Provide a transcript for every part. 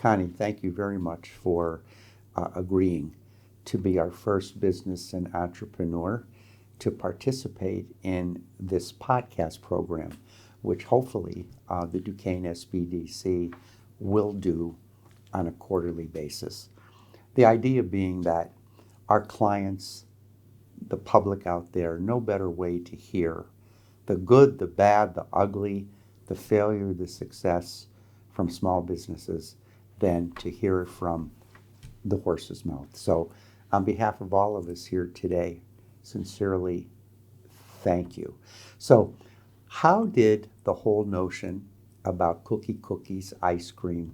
Connie, thank you very much for agreeing to be our first business and entrepreneur to participate in this podcast program, which hopefully the Duquesne SBDC will do on a quarterly basis. The idea being that our clients, the public out there, no better way to hear the good, the bad, the ugly, the failure, the success from small businesses than to hear it from the horse's mouth. So on behalf of all of us here today, sincerely, thank you. So how did the whole notion about cookies, ice cream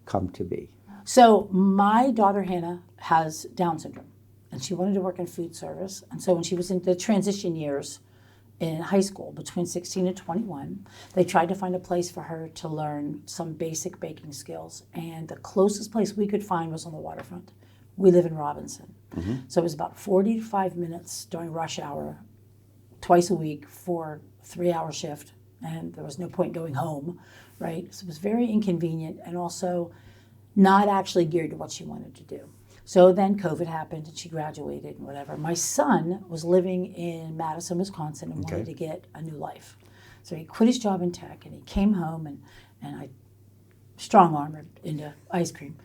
come to be? So my daughter Hannah has Down syndrome, and she wanted to work in food service. And so when she was in the transition years in high school, between 16 and 21, they tried to find a place for her to learn some basic baking skills. And the closest place we could find was on the waterfront. We live in Robinson. Mm-hmm. So it was about 45 minutes during rush hour, twice a week for a 3-hour shift. And there was no point going home, right? So it was very inconvenient and also not actually geared to what she wanted to do. So then COVID happened and she graduated and whatever. My son was living in Madison, Wisconsin and wanted to get a new life. So he quit his job in tech and he came home and I strong-armed into ice cream.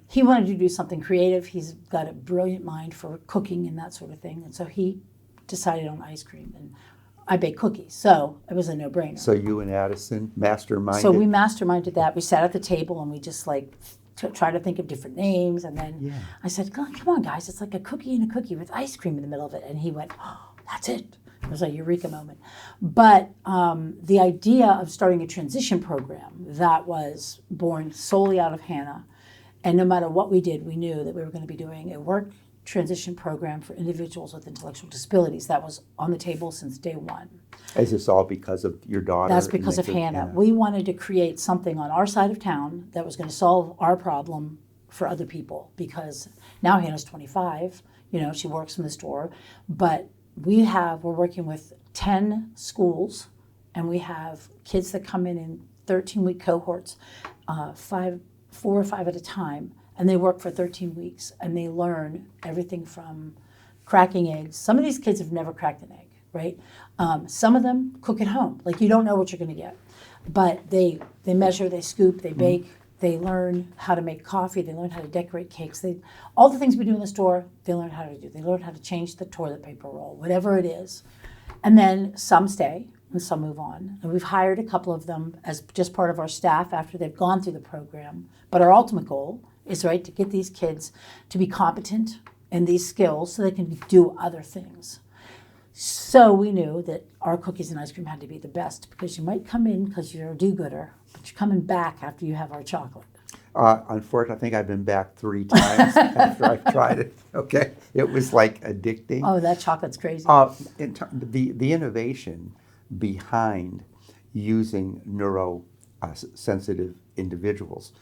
He wanted to do something creative. He's got a brilliant mind for cooking and that sort of thing. And so he decided on ice cream and I bake cookies. So it was a no-brainer. So you and Addison masterminded? So we masterminded that. We sat at the table and we just try to think of different names, and then I said, come on, guys, it's like a cookie and a cookie with ice cream in the middle of it. And he went, oh, that's it. It was a eureka moment. But the idea of starting a transition program that was born solely out of Hannah, and no matter what we did, we knew that we were going to be doing a work transition program for individuals with intellectual disabilities. That was on the table since day one. Is this all because of your daughter? That's because of Hannah. We wanted to create something on our side of town that was going to solve our problem for other people, because now Hannah's 25, she works in the store, but we're working with 10 schools, and we have kids that come in 13-week cohorts, 4 or 5 at a time, and they work for 13 weeks, and they learn everything from cracking eggs. Some of these kids have never cracked an egg, right? Some of them cook at home. Like, you don't know what you're going to get. But they measure, they scoop, they bake, they learn how to make coffee, they learn how to decorate cakes. All the things we do in the store, they learn how to do. They learn how to change the toilet paper roll, whatever it is. And then some stay, and some move on. And we've hired a couple of them as just part of our staff after they've gone through the program. But our ultimate goal is, to get these kids to be competent in these skills so they can do other things. So we knew that our cookies and ice cream had to be the best, because you might come in because you're a do-gooder, but you're coming back after you have our chocolate. Unfortunately, I think I've been back 3 times after I've tried it. Okay, it was like addicting. Oh, that chocolate's crazy. The innovation behind using neuro-sensitive individuals.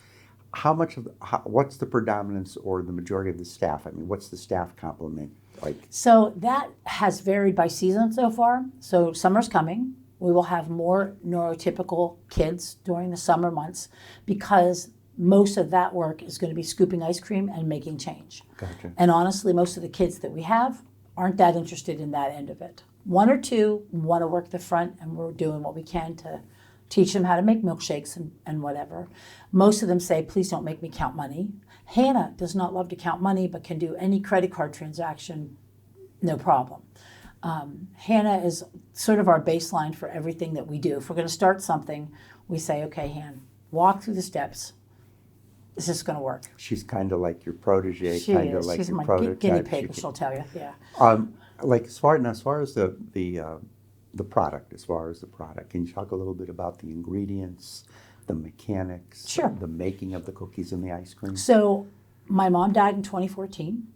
What's the predominance or the majority of the staff? I mean, what's the staff complement like? So that has varied by season so far. So summer's coming. We will have more neurotypical kids during the summer months, because most of that work is going to be scooping ice cream and making change. Gotcha. And honestly, most of the kids that we have aren't that interested in that end of it. 1 or 2 want to work the front, and we're doing what we can to teach them how to make milkshakes and whatever. Most of them say, please don't make me count money. Hannah does not love to count money, but can do any credit card transaction, no problem. Hannah is sort of our baseline for everything that we do. If we're going to start something, we say, okay, Hannah, walk through the steps. Is this going to work? She's kind of like your protege, She kind of is. like She's your my prototype. guinea pig, she'll tell you, yeah. Like as far as the product, can you talk a little bit about the ingredients, the mechanics, Sure. the making of the cookies and the ice cream? So my mom died in 2014.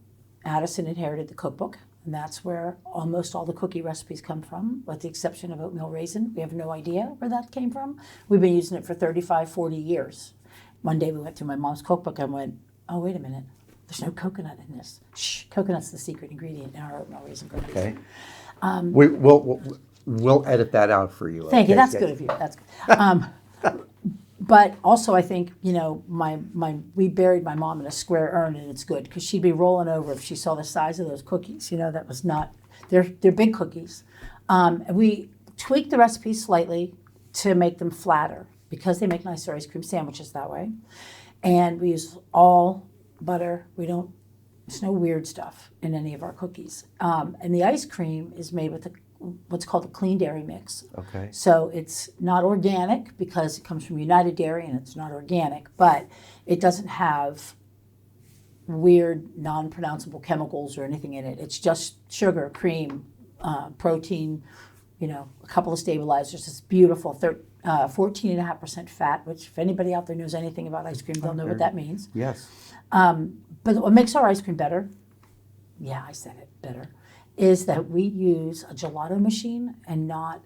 Addison inherited the cookbook, and that's where almost all the cookie recipes come from, with the exception of oatmeal raisin. We have no idea where that came from. We've been using it for 35, 40 years. One day we went through my mom's cookbook and went, oh, wait a minute, there's no coconut in this. Shh, coconut's the secret ingredient in our oatmeal raisin cookies. Okay. We'll edit that out for you. Thank you. That's good of you. That's good. But also, I think, we buried my mom in a square urn, and it's good because she'd be rolling over if she saw the size of those cookies. That was not, they're big cookies. And we tweaked the recipe slightly to make them flatter because they make nicer ice cream sandwiches that way. And we use all butter. There's no weird stuff in any of our cookies. And the ice cream is made with what's called a clean dairy mix. Okay. So it's not organic because it comes from United Dairy and it's not organic, but it doesn't have weird, non-pronounceable chemicals or anything in it. It's just sugar, cream, protein, a couple of stabilizers. It's beautiful. 14.5% fat, which if anybody out there knows anything about ice cream, they'll know what that means. Yes. But what makes our ice cream better, yeah, I said it, better, is that we use a gelato machine and not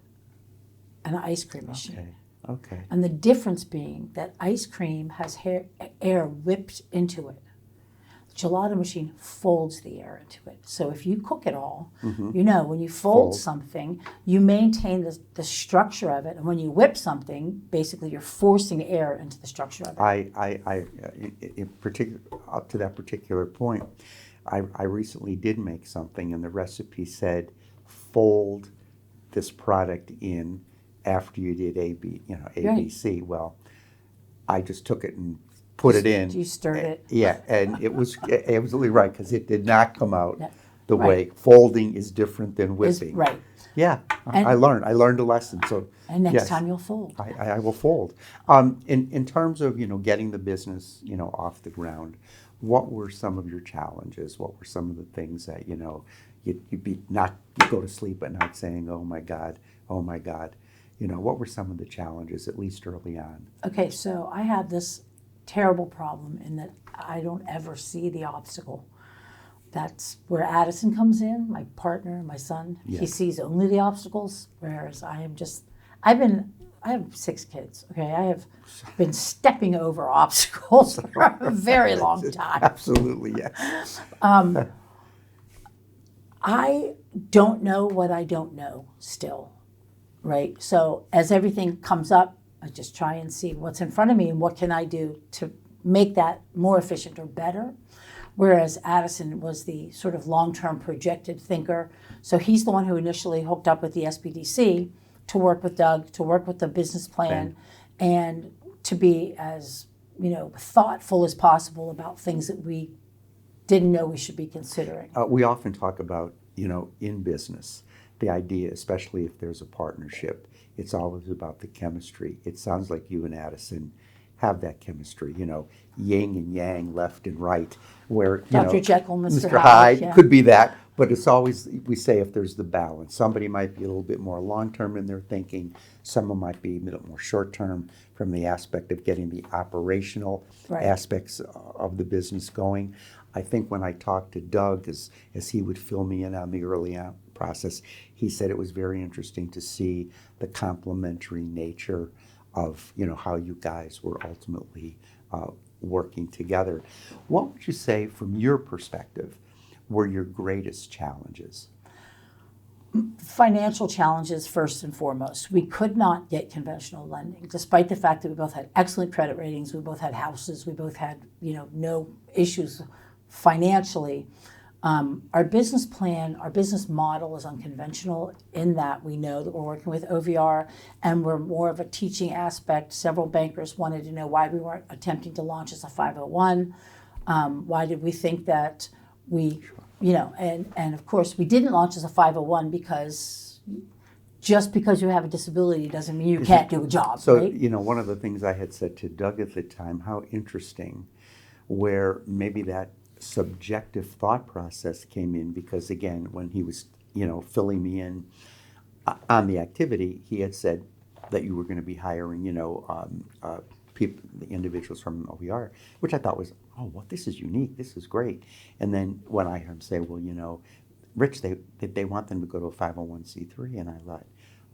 an ice cream machine. Okay. And the difference being that ice cream has air whipped into it. The gelato machine folds the air into it. So if you cook it all, when you fold something, you maintain the structure of it. And when you whip something, basically you're forcing air into the structure of it. In particular, up to that particular point, I recently did make something, and the recipe said, fold this product in after you did ABC. Right. Well, I just took it and put it in. You stirred it. Yeah, and it was absolutely right because it did not come out the right. way. Folding is different than whipping. Right. Yeah, I learned a lesson. So and next time you'll fold. I will fold. In terms of getting the business off the ground, what were some of your challenges? What were some of the things that you go to sleep at night saying, oh my God. What were some of the challenges, at least early on? Okay, so I have this terrible problem in that I don't ever see the obstacle. That's where Addison comes in, my partner, my son. Yes. He sees only the obstacles, whereas I have 6 kids, okay? I have been stepping over obstacles for a very long time. Absolutely, yes. I don't know what I don't know still, right? So as everything comes up, I just try and see what's in front of me and what can I do to make that more efficient or better. Whereas Addison was the sort of long-term projected thinker. So he's the one who initially hooked up with the SBDC to work with Doug, to work with the business plan, and to be as thoughtful as possible about things that we didn't know we should be considering. We often talk about, in business, the idea, especially if there's a partnership, it's always about the chemistry. It sounds like you and Addison have that chemistry, yin and yang, left and right, where Dr. Jekyll, Mr. Hyde yeah. could be that, but it's always, we say, if there's the balance. Somebody might be a little bit more long-term in their thinking. Someone might be a little more short-term from the aspect of getting the operational aspects of the business going. I think when I talked to Doug, as he would fill me in on the early process, he said it was very interesting to see the complementary nature of how you guys were ultimately working together. What would you say, from your perspective, were your greatest challenges? Financial challenges first and foremost. We could not get conventional lending, despite the fact that we both had excellent credit ratings, we both had houses, we both had no issues financially. Our business plan, our business model is unconventional in that we know that we're working with OVR and we're more of a teaching aspect. Several bankers wanted to know why we weren't attempting to launch as a 501. Why did we think that we, and of course we didn't launch as a 501 because just because you have a disability doesn't mean you can't do a job. So, right? One of the things I had said to Doug at the time, how interesting, where maybe that subjective thought process came in, because again, when he was filling me in on the activity, he had said that you were going to be hiring people, the individuals from OVR, which I thought was, this is unique, this is great. And then when I heard him say, well, Rich, they want them to go to a 501c3, and I thought,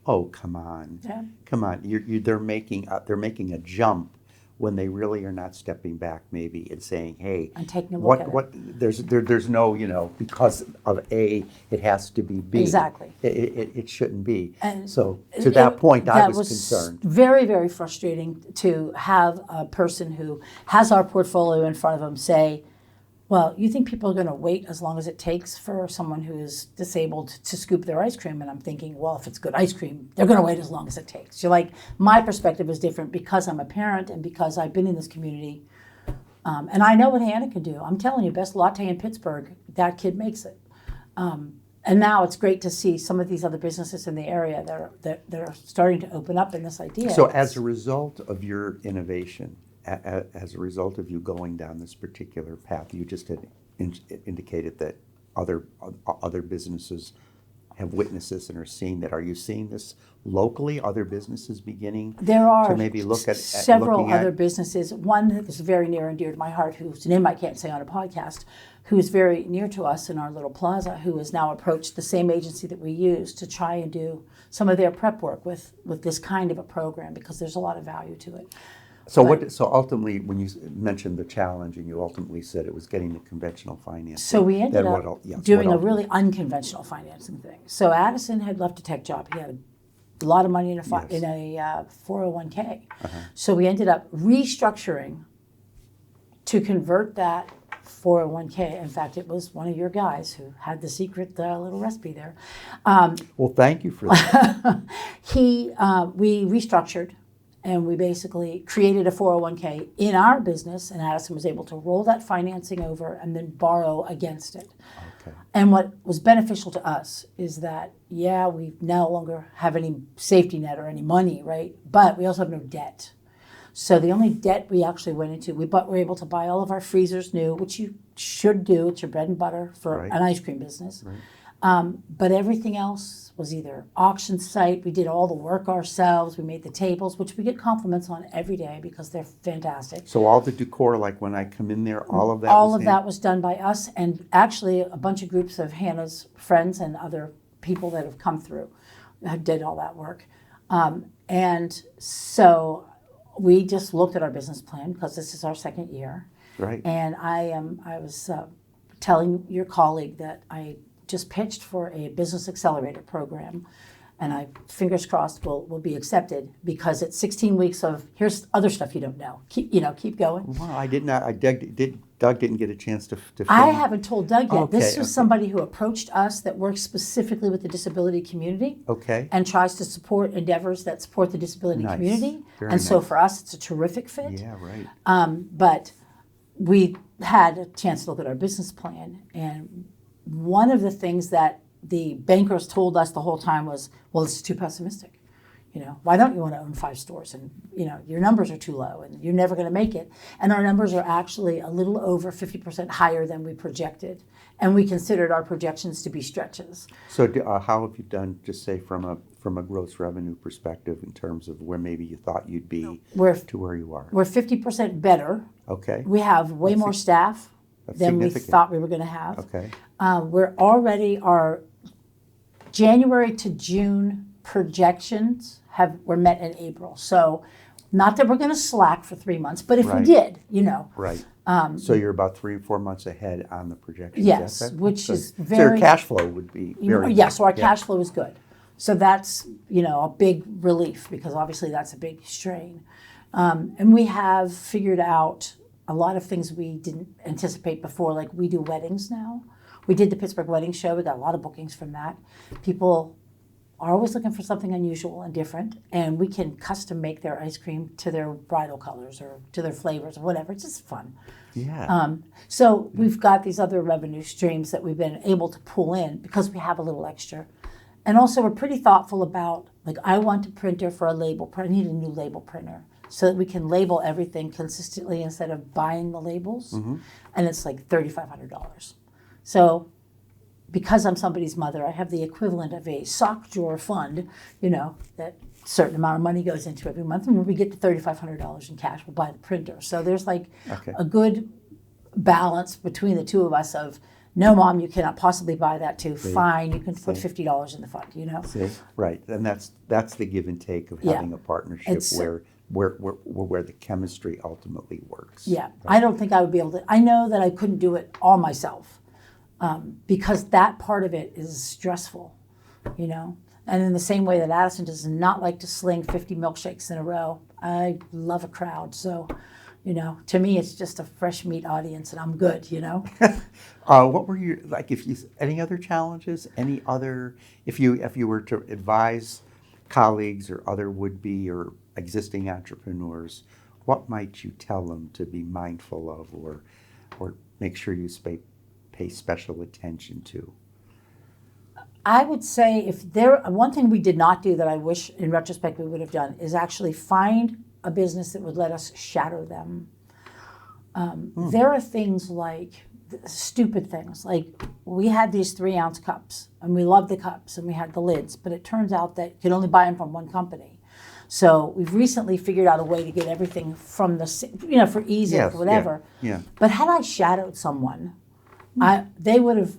oh, come on, Yeah. come on, they're making a jump when they really are not stepping back maybe and saying, hey, And taking a look at what there's no, because of A, it has to be B. Exactly. It shouldn't be. And So to that point, I that was concerned. Very, very frustrating to have a person who has our portfolio in front of them say, well, you think people are going to wait as long as it takes for someone who is disabled to scoop their ice cream? And I'm thinking, well, if it's good ice cream, they're going to wait as long as it takes. You're like, my perspective is different because I'm a parent and because I've been in this community. And I know what Hannah can do. I'm telling you, best latte in Pittsburgh, that kid makes it. And now it's great to see some of these other businesses in the area that are starting to open up in this idea. So as a result of your innovation, as a result of you going down this particular path, you just had indicated that other businesses have witnessed this and are seeing that. Are you seeing this locally? Other businesses beginning There are to maybe look at several looking at- other businesses. One that is very near and dear to my heart, whose name I can't say on a podcast, who is very near to us in our little plaza, who has now approached the same agency that we use to try and do some of their prep work with this kind of a program, because there's a lot of value to it. So ultimately, when you mentioned the challenge, and you ultimately said it was getting the conventional financing. So we ended then up doing a what really unconventional financing thing. So Addison had left a tech job. He had a lot of money in a 401k. So we ended up restructuring to convert that 401k. In fact, it was one of your guys who had the secret little recipe there. Well, thank you for that. We restructured, and we basically created a 401k in our business, and Addison was able to roll that financing over and then borrow against it. Okay. And what was beneficial to us is that, we no longer have any safety net or any money, right? But we also have no debt. So the only debt we actually went into, we were able to buy all of our freezers new, which you should do. It's your bread and butter for an ice cream business. Right. But everything else was either auction site. We did all the work ourselves. We made the tables, which we get compliments on every day because they're fantastic. So all the decor, like when I come in there, all of that That was done by us, and actually a bunch of groups of Hannah's friends and other people that have come through did all that work. And so we just looked at our business plan because this is our second year. Right. And I was telling your colleague that I just pitched for a business accelerator program, and I fingers crossed will be accepted, because it's 16 weeks of here's other stuff you don't know. Keep going. Well, I did not. Doug didn't get a chance to film. I haven't told Doug yet. Okay, This was somebody who approached us that works specifically with the disability community. Okay. And tries to support endeavors that support the disability Nice. community. Very and so nice. for us, it's a terrific fit. Yeah. Right. But we had a chance to look at our business plan, and one of the things that the bankers told us the whole time was, well, this is too pessimistic. Why don't you want to own 5 stores? And, your numbers are too low and you're never going to make it. And our numbers are actually a little over 50% higher than we projected. And we considered our projections to be stretches. So how have you done, just say from a gross revenue perspective, in terms of where maybe you thought you'd be to where you are? We're 50% better. Okay. We have way more staff than we significant. thought we were going to have. Okay. We're already, our January to June projections were met in April. So not that we're going to slack for 3 months, but if we Right. did, Right. So you're about 3 or 4 months ahead on the projections. Yes, That's which good. is So your very- cash flow would be very. Yes, so our cash flow is good. So that's, a big relief, because obviously that's a big strain. And we have figured out a lot of things we didn't anticipate before, like we do weddings now. We did the Pittsburgh Wedding Show. We got a lot of bookings from that. People are always looking for something unusual and different, and we can custom make their ice cream to their bridal colors or to their flavors or whatever. It's just fun. Yeah. So we've got these other revenue streams that we've been able to pull in because we have a little extra. And also we're pretty thoughtful about, like, I want a printer for a label. I need a new label printer so that we can label everything consistently instead of buying the labels. And it's like $3,500. So because I'm somebody's mother, I have the equivalent of a sock drawer fund, that a certain amount of money goes into every month. And when we get to $3,500 in cash, we'll buy the printer. So there's like a good balance between the two of us of, no, Mom, you cannot possibly buy that too. Fine, you can put $50 in the fund, See? Right. And that's the give and take of having a partnership where where the chemistry ultimately works. Yeah, I don't think I would be able to. I know that I couldn't do it all myself because that part of it is stressful, you know. And in the same way that Addison does not like to sling 50 milkshakes in a row, I love a crowd. So, you know, to me, it's just a fresh meat audience, and I'm good, you know. What were your like? If you any other challenges? Any other? If you were to advise colleagues or other would-be or existing entrepreneurs, what might you tell them to be mindful of, or make sure you pay special attention to? I would say if there, one thing we did not do that I wish in retrospect we would have done is actually find a business that would let us shadow them. There are things like stupid things, like we had these 3-ounce cups and we loved the cups and we had the lids, but it turns out that you could only buy them from one company. So we've recently figured out a way to get everything from the, you know, for ease Yes, or whatever. yeah. But had I shadowed someone, they would have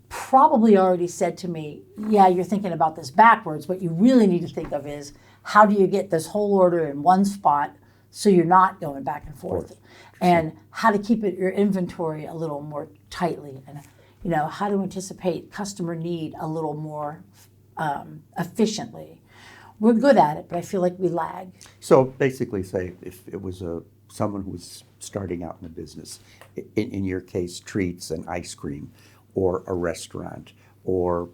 probably already said to me, yeah, you're thinking about this backwards. What you really need to think of is how do you get this whole order in one spot so you're not going back and forth, and how to keep your inventory a little more tightly, and you know how to anticipate customer need a little more efficiently. We're good at it, but I feel like we lag. So basically, say if it was someone who was starting out in the business, in your case, treats and ice cream, or a restaurant, or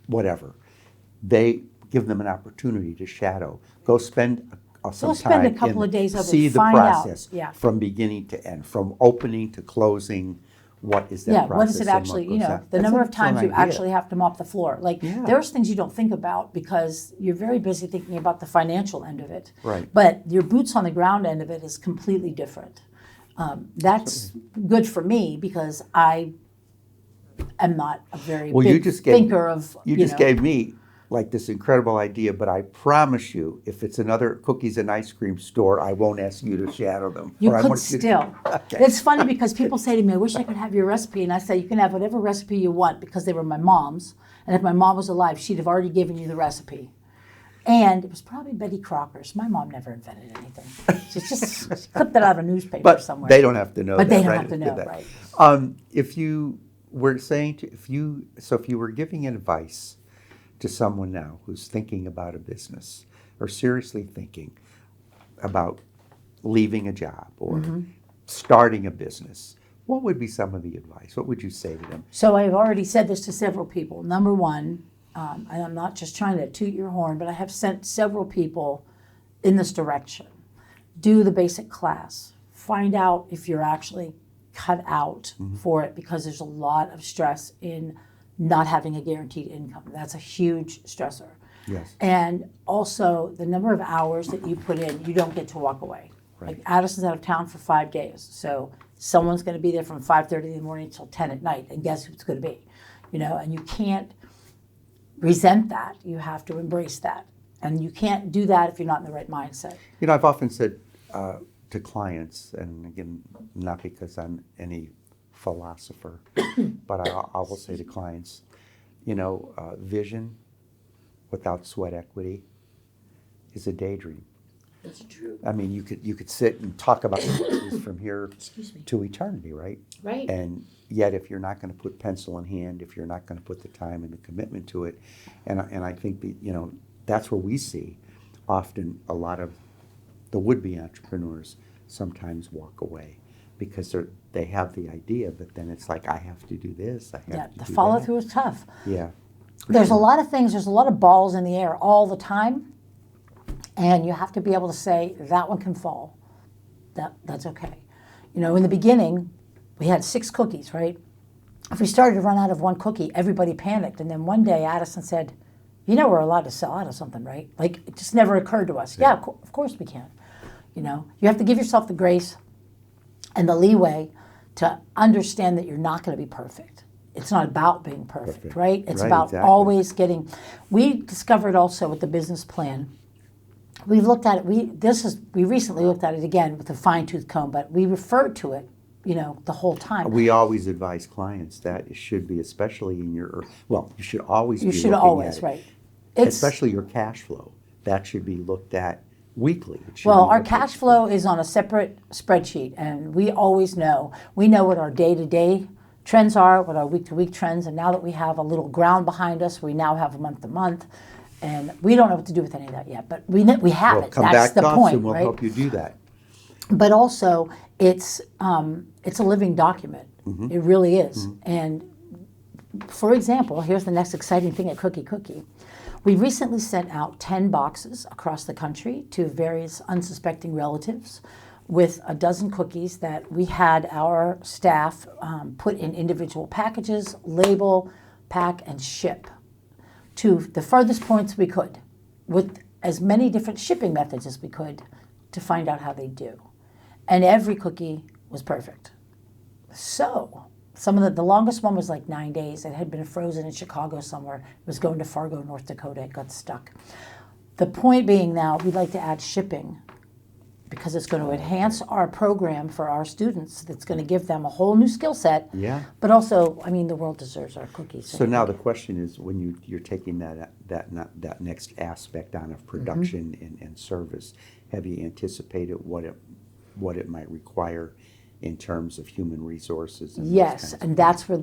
whatever, they give them an opportunity to shadow. Go spend some spend a time couple of days of it, see the find out, process yeah. from beginning to end, from opening to closing. What is that Yeah, process? what is it and actually, goes you know, on? the That's number an of times you excellent idea. actually have to mop the floor. Like, Yeah. there's things you don't think about because you're very busy thinking about the financial end of it. Right. But your boots on the ground end of it is completely different. That's good for me because I am not a very Well, you big just gave thinker of, you just gave me like this incredible idea, but I promise you, if it's another cookies and ice cream store, I won't ask you to shadow them. You Or I could won't- still. Okay. It's funny because people say to me, I wish I could have your recipe. And I say, you can have whatever recipe you want because they were my mom's. And if my mom was alive, she'd have already given you the recipe. And it was probably Betty Crocker's. My mom never invented anything. She clipped it out of a newspaper But somewhere. they don't have to know But that, they don't right? have to know, That. right. If you were saying, if you were giving advice to someone now who's thinking about a business or seriously thinking about leaving a job or starting a business, what would be some of the advice? What would you say to them? So I've already said this to several people. Number one, and I'm not just trying to toot your horn, but I have sent several people in this direction. Do the basic class. Find out if you're actually cut out for it because there's a lot of stress in not having a guaranteed income. That's a huge stressor. Yes. And also the number of hours that you put in, you don't get to walk away. Right. Like Addison's out of town for 5 days. So someone's going to be there from 5:30 in the morning till 10 at night. And guess who it's going to be? You know, and you can't resent that. You have to embrace that. And you can't do that if you're not in the right mindset. You know, I've often said to clients, and again, not because I'm any philosopher, but I will say to clients, you know, vision without sweat equity is a daydream. That's true. I mean, you could sit and talk about this from here to eternity, right? Right. And yet, if you're not going to put pencil in hand, if you're not going to put the time and the commitment to it, and I think that's where we see often a lot of the would-be entrepreneurs sometimes walk away because they have the idea, but then it's like I have to do this, I have Yeah, to the do follow that. through is tough. Yeah. There's a lot of things, there's a lot of balls in the air all the time. And you have to be able to say, that one can fall. That's okay. You know, in the beginning, we had 6 cookies, right? If we started to run out of one cookie, everybody panicked. And then one day Addison said, you know we're allowed to sell out of something, right? Like, it just never occurred to us. Yeah, of course we can. You know, you have to give yourself the grace and the leeway to understand that you're not going to be perfect. It's not about being perfect, right? It's Right, about exactly. always getting. We discovered also with the business plan, we've looked at it. We recently looked at it again with a fine-tooth comb, but we referred to it, you know, the whole time. We always advise clients that it should be, especially in you should always You be should looking always, at it, right? It's especially your cash flow. that should be looked at weekly. It should Well, be our looked at- cash flow is on a separate spreadsheet, and we always know. We know what our day-to-day trends are, what our week-to-week trends, and now that we have a little ground behind us, we now have a month-to-month, and we don't know what to do with any of that yet, but we have Well, it. come That's back the to us point, and we'll right? help you do that. But also, it's a living document. It really is. And for example, here's the next exciting thing at Cookie. We recently sent out 10 boxes across the country to various unsuspecting relatives with a dozen cookies that we had our staff put in individual packages, label, pack, and ship to the furthest points we could with as many different shipping methods as we could to find out how they do. And every cookie was perfect. So some of the longest one was like 9 days. It had been frozen in Chicago somewhere. It was going to Fargo, North Dakota. It got stuck. The point being now, we'd like to add shipping because it's going to enhance our program for our students. That's going to give them a whole new skill set. Yeah. But also, I mean, the world deserves our cookies. So now the question is, when you're taking that next aspect on of production and service, have you anticipated what it might require in terms of human resources? And those Yes, kinds of and that's where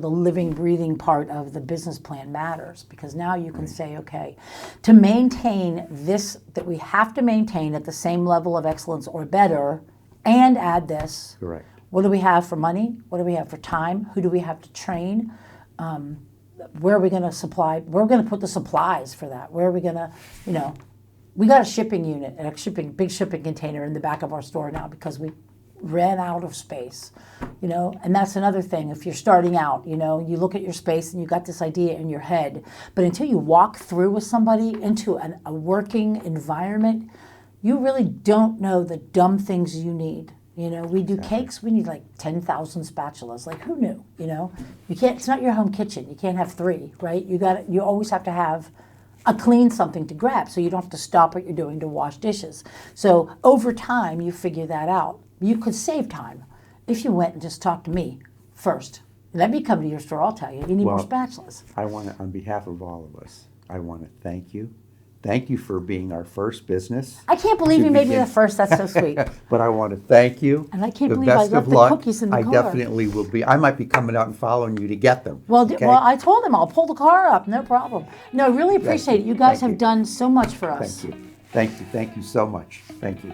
the living, breathing part of the business plan matters, because now you can say, okay, to maintain this, that we have to maintain at the same level of excellence or better, and add this. Correct. What do we have for money? What do we have for time? Who do we have to train? Where are we going to supply? Where are we going to put the supplies for that? Where are we going to, we got a shipping unit, big shipping container in the back of our store now because we ran out of space, and that's another thing. If you're starting out, you look at your space and you got this idea in your head, but until you walk through with somebody into a working environment, you really don't know the dumb things you need. We do cakes, we need like 10,000 spatulas. Like, who knew? You can't. It's not your home kitchen. You can't have 3, right? You always have to have a clean something to grab, so you don't have to stop what you're doing to wash dishes. So over time, you figure that out. You could save time if you went and just talked to me first. Let me come to your store. I'll tell you. You need more spatulas. I want to, on behalf of all of us, I want to thank you. Thank you for being our first business. I can't believe you made me the first. That's so sweet. But I want to thank you. And I can't The believe I best left of the luck. cookies in the I car. definitely will be. I might be coming out and following you to get them. Well, okay? well, I told him I'll pull the car up. No problem. No, I really appreciate it. You guys Thank have done so much for us. Thank you. Thank you. Thank you so much. Thank you.